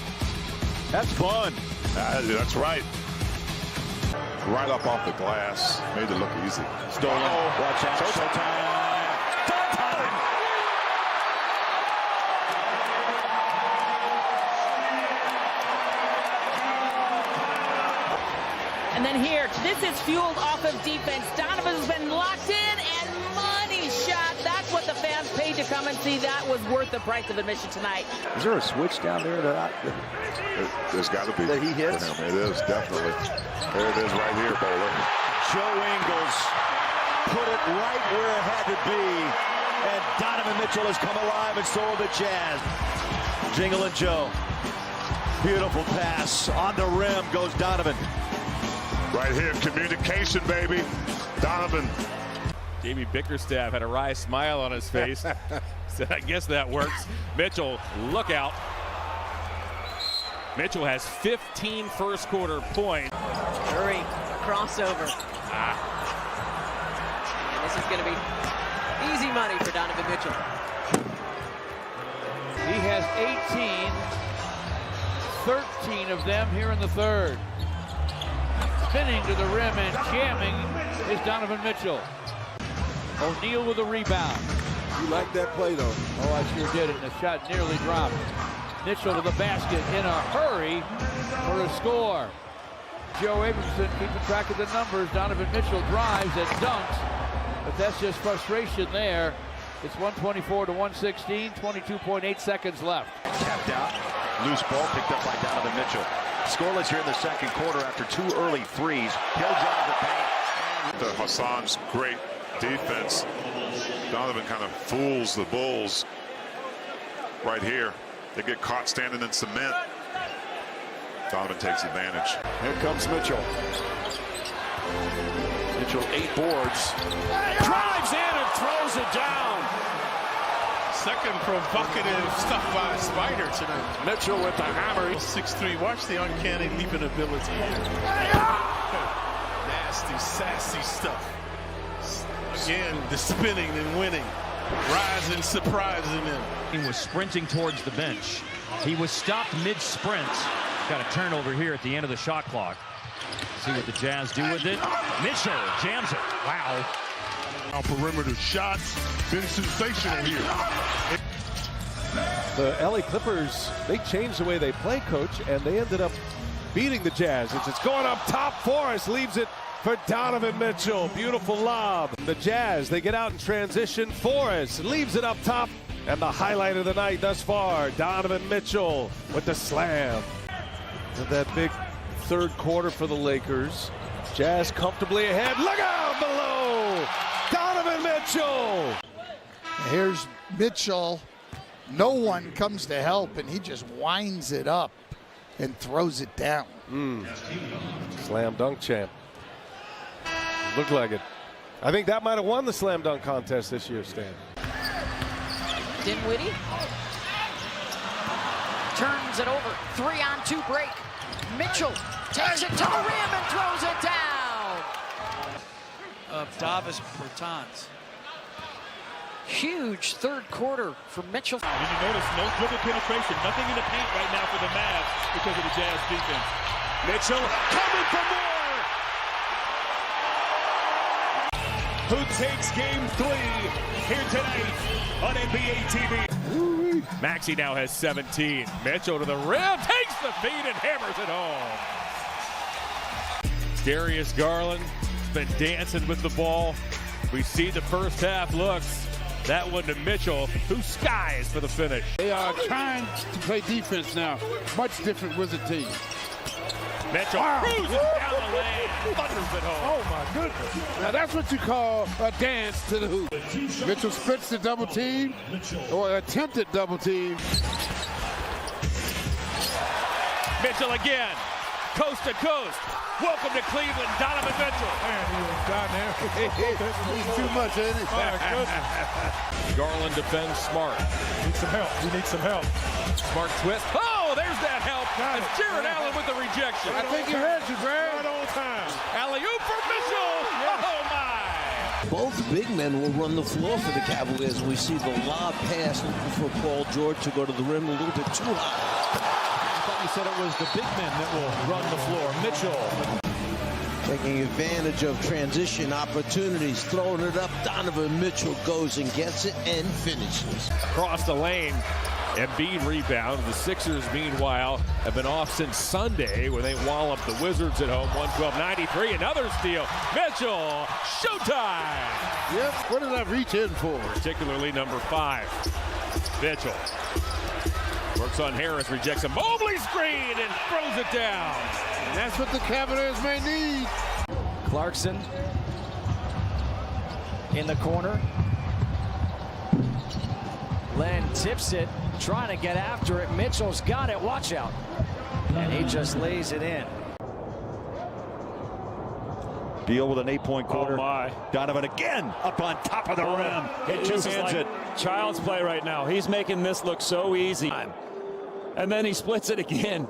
That's fun. That's right. Right up off the glass. Made it look easy. Stolen. Watch out. Showtime. And then here, this is fueled off of defense. Donovan's been locked in and money shot. That's what the fans paid to come and see. That was worth the price of admission tonight. Is there a switch down there There's got to be. That he hits? It is, definitely. There it is right here, Bowler. Joe Ingles put it right where it had to be. And Donovan Mitchell has come alive, and so have the Jazz. Jingle and Joe. Beautiful pass. On the rim goes Donovan. Right here, communication, baby. Donovan. Jamie Bickerstaff had a wry smile on his face. Said, I guess that works. Mitchell, look out. Mitchell has 15 first quarter points. Hurry, crossover. And this is going to be easy money for Donovan Mitchell. He has 13 of them here in the third. Spinning to the rim and jamming is Donovan Mitchell. O'Neal with a rebound. You like that play, though. Oh, I sure did, and the shot nearly dropped. Mitchell to the basket in a hurry for a score. Joe Abramson keeping track of the numbers. Donovan Mitchell drives and dunks, but that's just frustration there. It's 124 to 116, 22.8 seconds left. Tapped out. Loose ball picked up by Donovan Mitchell. Scoreless here in the second quarter after 2 early threes. He'll drive the paint. After Hassan's great defense, Donovan kind of fools the Bulls right here. They get caught standing in cement. Donovan takes advantage. Here comes Mitchell. Mitchell 8 boards. Drives in and throws it down. Second provocative stuff by Spider tonight. Mitchell with the hammer. 6'3". Watch the uncanny leaping ability. Nasty, sassy stuff. Again, the spinning and winning. Rising, surprising him. He was sprinting towards the bench. He was stopped mid-sprint. Got a turnover here at the end of the shot clock. See what the Jazz do with it. Mitchell jams it. Wow. Our perimeter shots been sensational here. The LA Clippers, they changed the way they play, Coach, and they ended up beating the Jazz. It's going up top. Forrest leaves it for Donovan Mitchell. Beautiful lob. The Jazz, they get out in transition. Forrest leaves it up top. And the highlight of the night thus far, Donovan Mitchell with the slam. And that big third quarter for the Lakers. Jazz comfortably ahead. Look out below! Donovan Mitchell! Here's Mitchell. No one comes to help, and he just winds it up and throws it down. Slam dunk champ. Looked like it. I think that might have won the slam dunk contest this year, Stan. Dinwiddie turns it over. 3-on-2 break. Mitchell takes it to the rim and throws it down. Davis Bertans. Huge third quarter for Mitchell. Did you notice no dribble penetration? Nothing in the paint right now for the Mavs because of the Jazz defense. Mitchell coming for more. Who takes game 3 here tonight on NBA TV. Maxey now has 17. Mitchell to the rim, takes the feed and hammers it home. Darius Garland has been dancing with the ball. We see the first half looks. That one to Mitchell, who skies for the finish. They are trying to play defense now. Much different Wizard team. Mitchell cruises down the lane, thunders it home. Oh my goodness. Now that's what you call a dance to the hoop. Mitchell splits the double team, or attempted double team. Mitchell again, coast to coast. Welcome to Cleveland, Donovan Mitchell. Man, he was down there. He's too much, ain't he? Garland defends Smart. Needs some help. He needs some help. Smart twist. Oh, there's that help. It's Jared Allen with the rejection. I think he heard you, Brad. Right on time. Alley-oop for Mitchell. Oh, my. Both big men will run the floor for the Cavaliers. We see the lob pass for Paul George to go to the rim a little bit too high. I thought you said it was the big men that will run the floor. Mitchell. Taking advantage of transition opportunities, throwing it up. Donovan Mitchell goes and gets it and finishes. Across the lane. Embiid rebound. The Sixers, meanwhile, have been off since Sunday when they wallop the Wizards at home, 112-93. Another steal. Mitchell, showtime. Yep, what did I reach in for? Particularly number 5. Mitchell works on Harris, rejects a Mobley screen and throws it down. And that's what the Cavaliers may need. Clarkson in the corner. Len tips it, trying to get after it. Mitchell's got it. Watch out. And he just lays it in. Beal with an 8-point quarter. Oh my. Donovan again up on top of the rim. It just Two-hands like it. child's play right now. He's making this look so easy. And then he splits it again.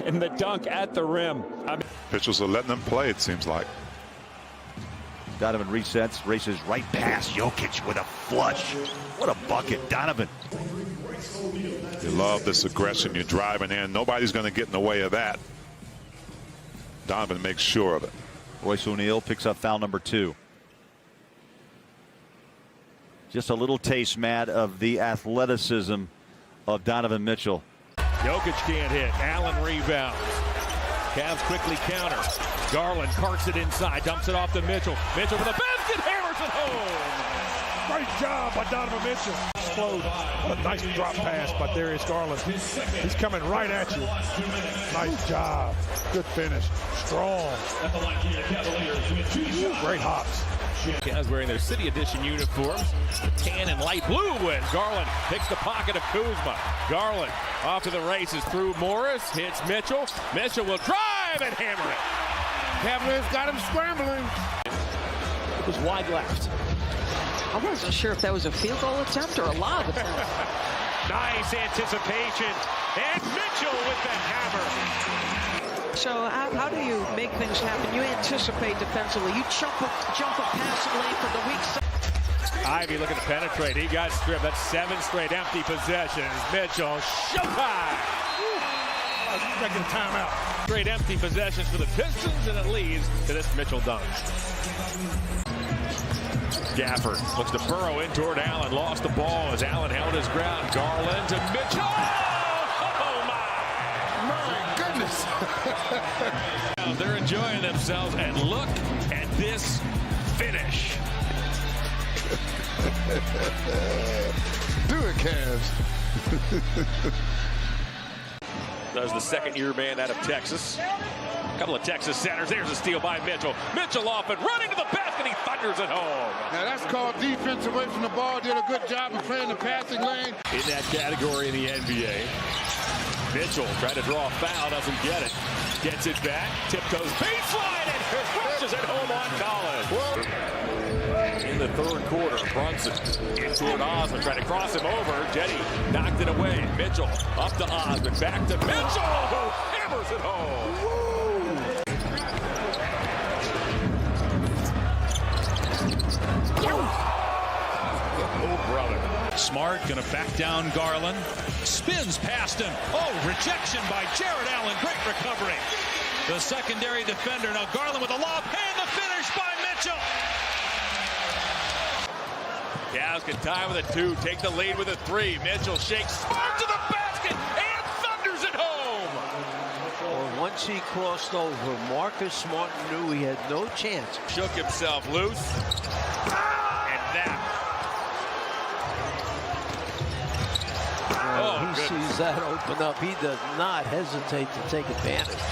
And the dunk at the rim. Pitchers are letting them play, it seems like. Donovan resets, races right past Jokic with a flush. What a bucket, Donovan. You love this aggression. You're driving in. Nobody's going to get in the way of that. Donovan makes sure of it. Royce O'Neal picks up foul number 2. Just a little taste, Matt, of the athleticism of Donovan Mitchell. Jokic can't hit. Allen rebounds. Cavs quickly counter. Garland carts it inside, dumps it off to Mitchell. Mitchell for the basket, hammers it home. Great job by Donovan Mitchell. Explode. What a nice drop pass by Darius Garland. He's coming right at you. Nice job. Good finish. Strong. Great hops. Guys wearing their City Edition uniforms, tan and light blue. And Garland picks the pocket of Kuzma. Garland off to the races through Morris, hits Mitchell. Mitchell will drive and hammer it. Cavaliers got him scrambling. It was wide left. I wasn't sure if that was a field goal attempt or a lob attempt. Nice anticipation. And Mitchell with the hammer. So how do you make things happen? You anticipate defensively. You jump a passing lane for the weak side. Ivy looking to penetrate. He got stripped. That's 7 straight empty possessions. Mitchell, showtime. Taking a timeout. Straight empty possessions for the Pistons, and it leads to this Mitchell dunk. Gafford looks to burrow in toward Allen. Lost the ball as Allen held his ground. Garland to Mitchell. Oh, my goodness. They're enjoying themselves, and look at this finish. Do it, Cavs. There's the second-year man out of Texas. A couple of Texas centers. There's a steal by Mitchell. Mitchell off and running to the basket. He thunders it home. Now that's called defense away from the ball. Did a good job of playing the passing lane. In that category in the NBA. Mitchell tried to draw a foul, doesn't get it. Gets it back, tiptoes baseline, and rushes it home on Collins. In the third quarter, Brunson in toward Osman, trying to cross him over. Jetty knocked it away. Mitchell up to Osman, back to Mitchell, who hammers it home. Oh, brother. Smart gonna back down Garland. Spins past him. Oh, rejection by Jared Allen. Great recovery. The secondary defender. Now Garland with a lob. And the finish by Mitchell. Cavs can tie with a 2. Take the lead with a 3. Mitchell shakes Smart to the basket and thunders it home. Well, once he crossed over, Marcus Smart knew he had no chance. Shook himself loose. And that. He sees that open up. He does not hesitate to take advantage.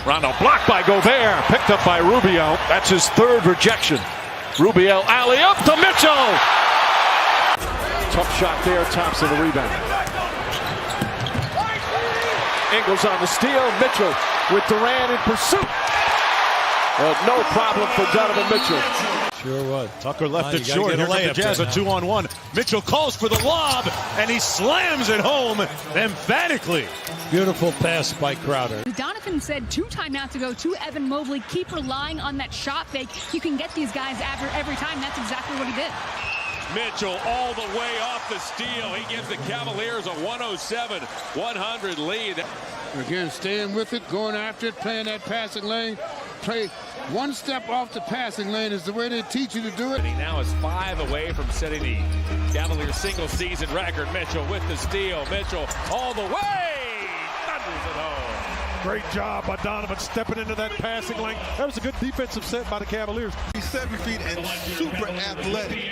Rondo blocked by Gobert, picked up by Rubio. That's his third rejection. Rubio alley-up to Mitchell. Tough shot there, Thompson the rebound. Ingles on the steal. Mitchell with Durant in pursuit. No problem for Donovan Mitchell. Sure was. Tucker left it You gotta short. get a Here comes the Jazz, a 2-on-1. Mitchell calls for the lob, and he slams it home emphatically. Beautiful pass by Crowder. Donovan said 2 timeouts ago to Evan Mobley, keep relying on that shot fake. You can get these guys after every time. That's exactly what he did. Mitchell all the way off the steal. He gives the Cavaliers a 107-100 lead. Again, staying with it, going after it, playing that passing lane. Play one step off the passing lane is the way they teach you to do it. And he now is 5 away from setting the Cavaliers single-season record. Mitchell with the steal. Mitchell all the way. Thunders it home. Great job by Donovan stepping into that passing lane. That was a good defensive set by the Cavaliers. He's 7 feet and super athletic.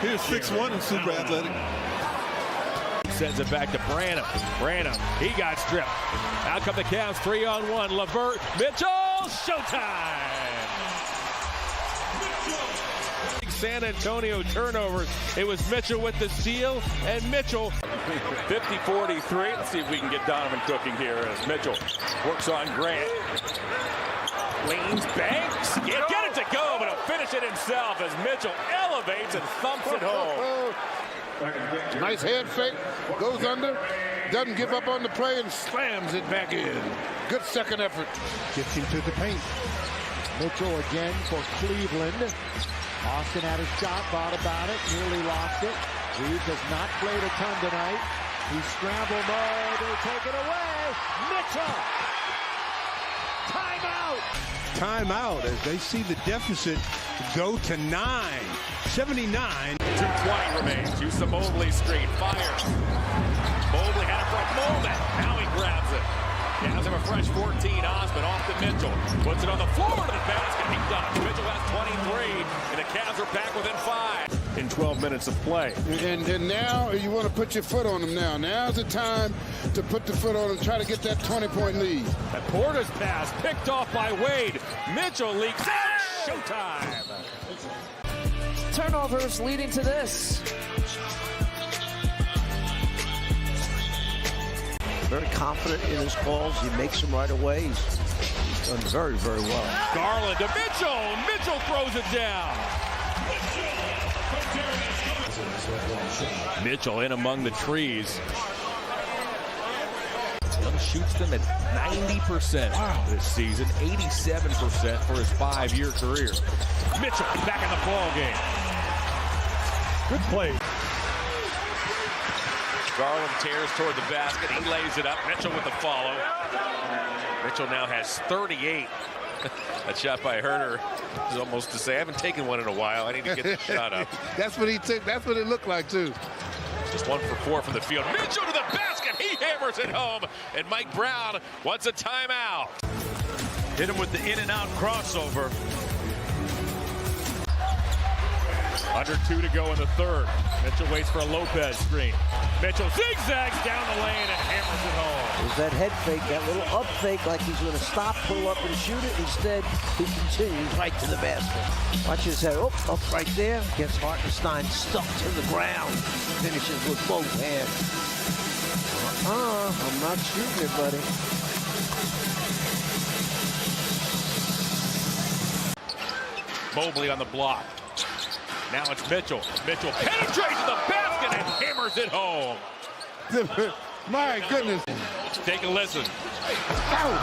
Here's 6'1" and super athletic. Sends it back to Branham. Branham, he got stripped. Out come the Cavs, 3-on-1. LeVert, Mitchell, showtime! San Antonio turnovers. It was Mitchell with the steal, and Mitchell 50-43. Let's see if we can get Donovan cooking here as Mitchell works on Grant. Leans, banks, get it to go, but he'll finish it himself as Mitchell elevates and thumps it home. Nice head fake, goes under, doesn't give up on the play and slams it back in. Good second effort. Gets him to the paint. Mitchell again for Cleveland. Austin had a shot, thought about it, nearly lost it. Reeves has not played a ton tonight. He's scramble mode, they take it away. Mitchell! Timeout! Timeout as they see the deficit go to 9. 79. 2:20 remains. Use the Mobley screen. Fires. Mobley had it for a moment. Now he grabs it. Jazz have a fresh 14. Osman off to Mitchell. Puts it on the floor to the basket. He dunks. Mitchell has 23, and the Cavs are back within 5 in 12 minutes of play. And now you want to put your foot on them now. Now's the time to put the foot on them, try to get that 20-point lead. That Porter's pass picked off by Wade. Mitchell leaks out. Showtime. Turnovers leading to this. Very confident in his calls. He makes them right away. He's done very, very well. Garland to Mitchell. Mitchell throws it down. Mitchell in among the trees. Young shoots them at 90% this season, 87% for his 5-year career. Mitchell back in the ball game. Good play. Garland tears toward the basket. He lays it up. Mitchell with the follow. Mitchell now has 38. That shot by Herter is almost to say, I haven't taken one in a while. I need to get the shot up. That's what he took. That's what it looked like, too. Just 1 for 4 from the field. Mitchell to the basket. He hammers it home. And Mike Brown wants a timeout. Hit him with the in-and-out crossover. Under 2 to go in the third. Mitchell waits for a Lopez screen. Mitchell zigzags down the lane and hammers it home. There's that head fake, that little up fake, like he's going to stop, pull up, and shoot it. Instead, he continues right to the basket. Watch his head. Up right there. Gets Hartenstein stuck to the ground. Finishes with both hands. I'm not shooting it, buddy. Mobley on the block. Now it's Mitchell. Mitchell penetrates the basket and hammers it home. My goodness. Take a listen. Ow.